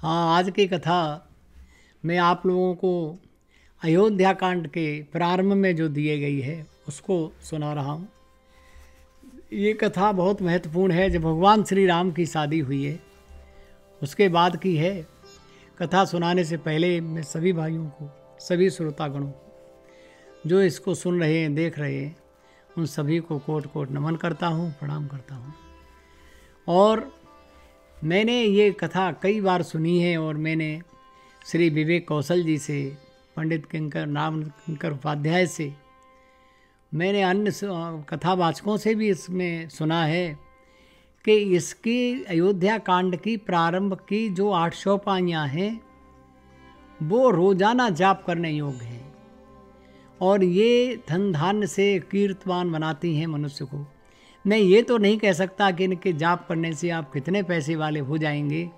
हाँ, आज की कथा मैं आप लोगों को अयोध्या कांड के प्रारंभ में जो दिए गई है उसको सुना रहा हूँ। ये कथा बहुत महत्वपूर्ण है। जब भगवान श्री राम की शादी हुई है उसके बाद की है। कथा सुनाने से पहले मैं सभी भाइयों को, सभी श्रोतागणों को जो इसको सुन रहे हैं, देख रहे हैं, उन सभी को कोट कोट नमन करता हूँ, प्रणाम करता हूँ। और मैंने ये कथा कई बार सुनी है और मैंने श्री विवेक कौशल जी से, पंडित किंकर नाम किंकर उपाध्याय से, मैंने अन्य कथावाचकों से भी इसमें सुना है कि इसकी अयोध्या कांड की प्रारंभ की जो 800 पाइयाँ हैं वो रोजाना जाप करने योग्य हैं और ये धन धान्य से कीर्तवान बनाती हैं मनुष्य को। मैं ये तो नहीं कह सकता कि इनके जाप करने से आप कितने पैसे वाले हो जाएंगे,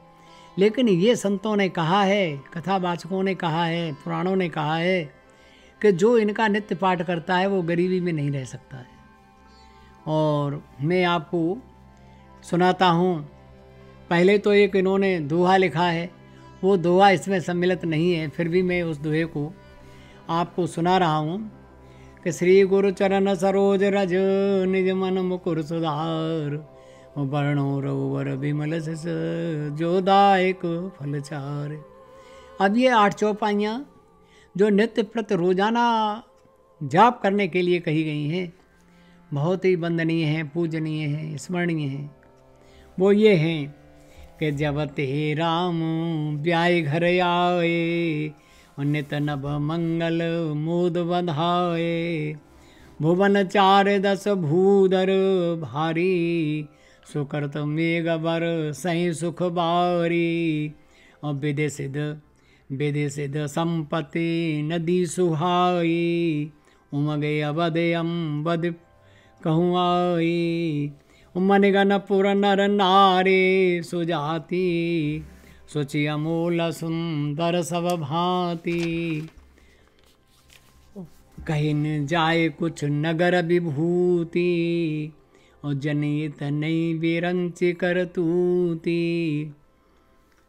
लेकिन ये संतों ने कहा है, कथावाचकों ने कहा है, पुराणों ने कहा है कि जो इनका नित्य पाठ करता है वो गरीबी में नहीं रह सकता है। और मैं आपको सुनाता हूँ। पहले तो एक इन्होंने दोहा लिखा है, वो दोहा इसमें सम्मिलित नहीं है, फिर भी मैं उस दोहे को आपको सुना रहा हूँ कि श्री गुरु चरण सरोज रज निज मन मुकुर सुधार वर्णो रघुवर विमल सस जोदायक फलचार। अब ये 8 चौपाइयाँ जो नित्य प्रति रोजाना जाप करने के लिए कही गई हैं, बहुत ही वंदनीय हैं, पूजनीय हैं, स्मरणीय हैं। वो ये हैं कि जब ते राम ब्याह घर आए, नित नभ मंगल मोद बधाए, भुवन 4 भूधर भारी, सुकृत मेघ बर सही सुख बारी, और विधि सिद्ध संपत्ति नदी सुहाई, उमगे अवध अम्बद कहूँ आई, मनिगन पुर नर नारे सुजाति, सुचि अमूल सुंदर सब भांति, कहीं न जाए कुछ नगर विभूति, और जनित नहीं विरंच कर तूती,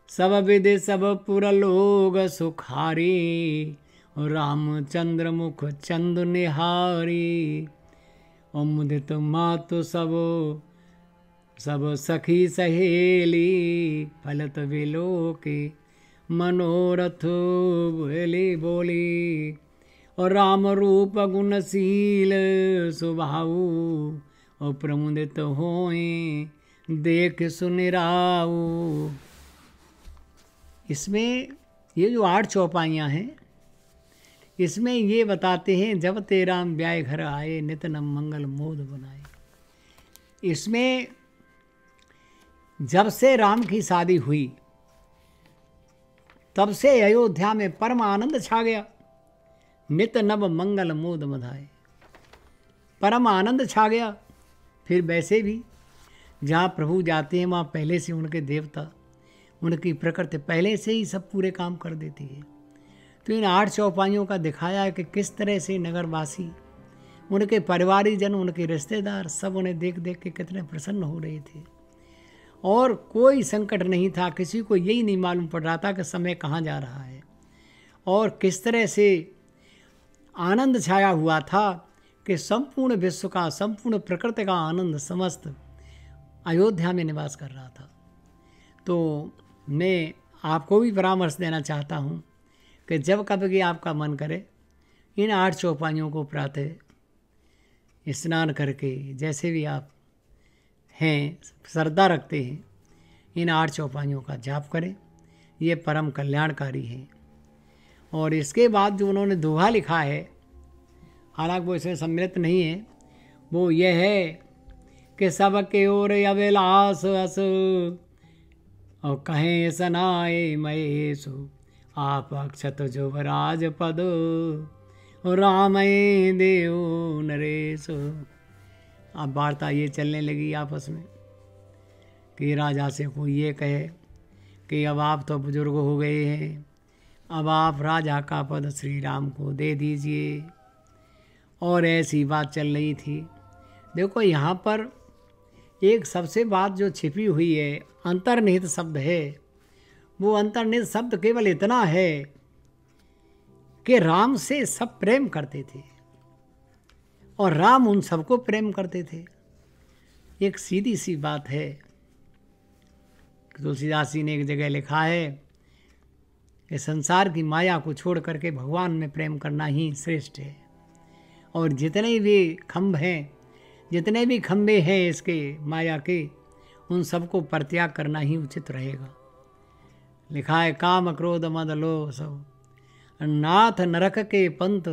सब विधि सब पुर लोग सुखारी, रामचंद्र मुख चंद निहारी, और मुदित मातु सब सखी सहेली, फलत विलोके मनोरथ बोली, और राम रूप गुणशील सुभाऊ, और प्रमुदित होए देख सुनिराऊ। इसमें ये जो 8 चौपाइयाँ हैं, इसमें ये बताते हैं जब ते राम ब्याह घर आए, नित नम मंगल मोद बनाए। इसमें जब से राम की शादी हुई तब से अयोध्या में परम आनंद छा गया। नित नव मंगल मोद बधाए, परम आनंद छा गया। फिर वैसे भी जहाँ प्रभु जाते हैं वहाँ पहले से उनके देवता, उनकी प्रकृति पहले से ही सब पूरे काम कर देती है। तो इन 8 चौपाइयों का दिखाया है कि किस तरह से नगरवासी, उनके परिवारीजन, उनके रिश्तेदार सब उन्हें देख देख के कितने प्रसन्न हो रहे थे और कोई संकट नहीं था। किसी को यही नहीं मालूम पड़ रहा था कि समय कहाँ जा रहा है और किस तरह से आनंद छाया हुआ था कि संपूर्ण विश्व का, संपूर्ण प्रकृति का आनंद समस्त अयोध्या में निवास कर रहा था। तो मैं आपको भी परामर्श देना चाहता हूँ कि जब कभी आपका मन करे, इन 8 चौपाइयों को प्रातः स्नान करके, जैसे भी आप हैं, श्रद्धा रखते हैं, इन 8 चौपाइयों का जाप करें। ये परम कल्याणकारी है। और इसके बाद जो उन्होंने दोहा लिखा है, हालांकि वो इसमें सम्मिलित नहीं है, वो ये है कि सबके ओर अभिलाष अस, और कहें सनाए महेशु, आप अक्षत जुवराज पद, राम देव नरेश। अब वार्ता ये चलने लगी आपस में कि राजा से कोई ये कहे कि अब आप तो बुजुर्ग हो गए हैं, अब आप राजा का पद श्री राम को दे दीजिए। और ऐसी बात चल रही थी। देखो यहाँ पर एक सबसे बात जो छिपी हुई है, अंतर्निहित शब्द है, वो अंतर्निहित शब्द केवल इतना है कि राम से सब प्रेम करते थे और राम उन सबको प्रेम करते थे। एक सीधी सी बात है। तुलसीदास जी ने एक जगह लिखा है कि संसार की माया को छोड़ करके भगवान में प्रेम करना ही श्रेष्ठ है, और जितने भी खंभ हैं, जितने भी खंभे हैं इसके माया के, उन सबको परित्याग करना ही उचित रहेगा। लिखा है काम क्रोध मद लोभ सब नाथ नरक के पंथ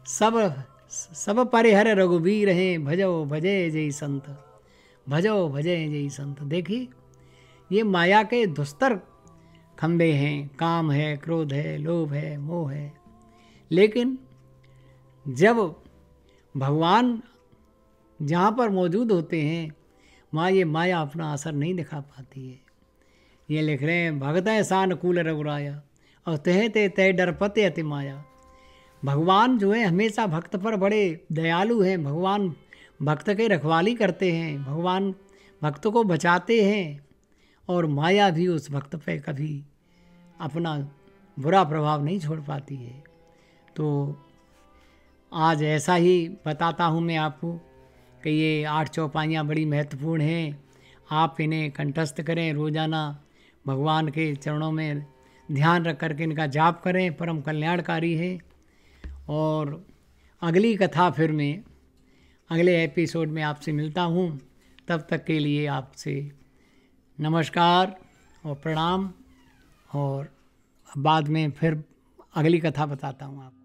सब परिहर रघुबीर हैं भजो भजे जय संत भजो भजे जय संत। देखिए ये माया के दुस्तर खंबे हैं, काम है, क्रोध है, लोभ है, मोह है, लेकिन जब भगवान जहाँ पर मौजूद होते हैं वहाँ ये माया अपना असर नहीं दिखा पाती है। ये लिख रहे हैं भगत सानुकूल रघुराया और तह ते तय डरपते अति माया। भगवान जो है हमेशा भक्त पर बड़े दयालु हैं। भगवान भक्त के रखवाली करते हैं, भगवान भक्त को बचाते हैं, और माया भी उस भक्त पे कभी अपना बुरा प्रभाव नहीं छोड़ पाती है। तो आज ऐसा ही बताता हूँ मैं आपको कि ये 8 चौपाइयाँ बड़ी महत्वपूर्ण हैं। आप इन्हें कंठस्थ करें, रोज़ाना भगवान के चरणों में ध्यान रख करके इनका जाप करें, परम कल्याणकारी है। और अगली कथा फिर मैं अगले एपिसोड में आपसे मिलता हूँ। तब तक के लिए आपसे नमस्कार और प्रणाम, और बाद में फिर अगली कथा बताता हूँ आपको।